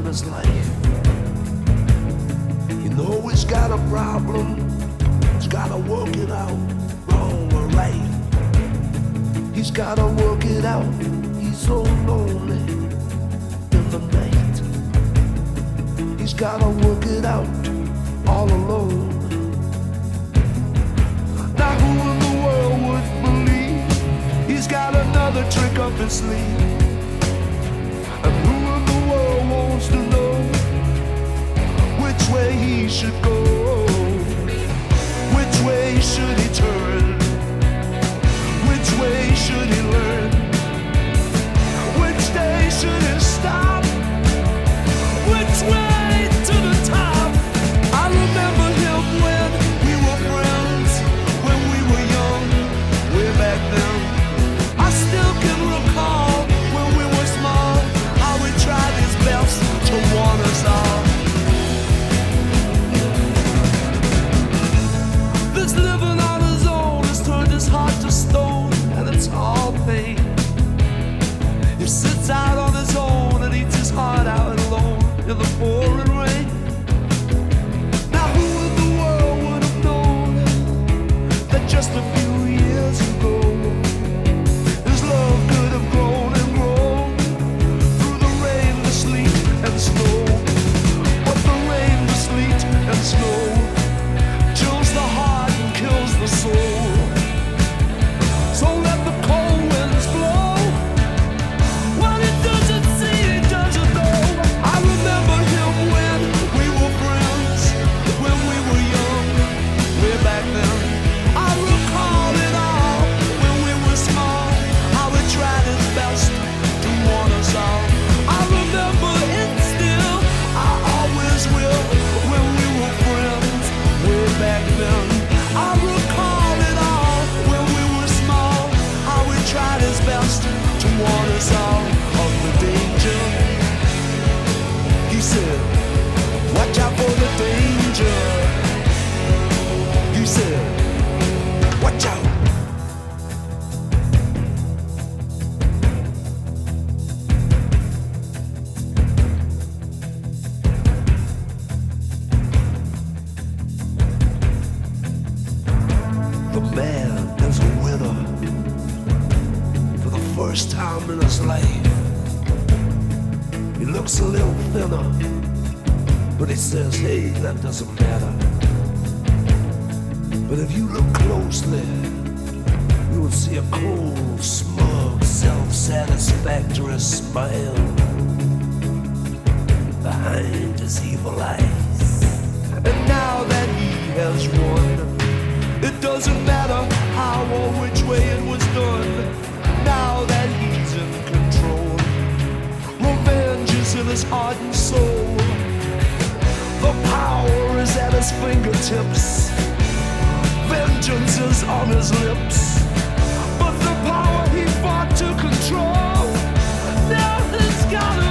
in his life. You know he's got a problem, he's gotta work it out, wrong or right. He's gotta work it out, he's so lonely in the night. He's gotta work it out all alone. Now who in the world would believe he's got another trick up his sleeve? And who in the world wants to know which way he should go? Which way should he turn? Which way should he learn? Which day should he stop? Which way to the top? I remember him when we were friends, when we were young, way back then. I still can recall when we were small, how he tried his best to warn us all. This living on his own has turned his heart to stone, and it's all pain. He sits out on his own and eats his heart out alone in the pouring rain. Now who in the world would have known that just a few years ago his love could have grown and grown through the rain, the sleet and snow. But the rain, the sleet and snow chills the heart and kills the soul. So let the cold winds blow. What it doesn't see, it doesn't know. I remember him when we were friends, when we were young, way back then. I recall it all when we were small, how he tried his best to warn us all. I remember it still, I always will, when we were friends, way back then. I recall it all when we were small, how he tried his best to warn us all of the danger. He said, watch out for the danger. He said, watch out. The man is a winner for the first time in his life. He looks a little thinner, but he says, hey, that doesn't matter. But if you look closely, you will see a cold, smug, self-satisfactory smile behind his evil eyes. And now that he has won, it doesn't matter how or which way it was done. Now that he's in control, revenge is in his heart and soul. The power is at his fingertips, vengeance is on his lips. But the power he fought to control, now it's gotta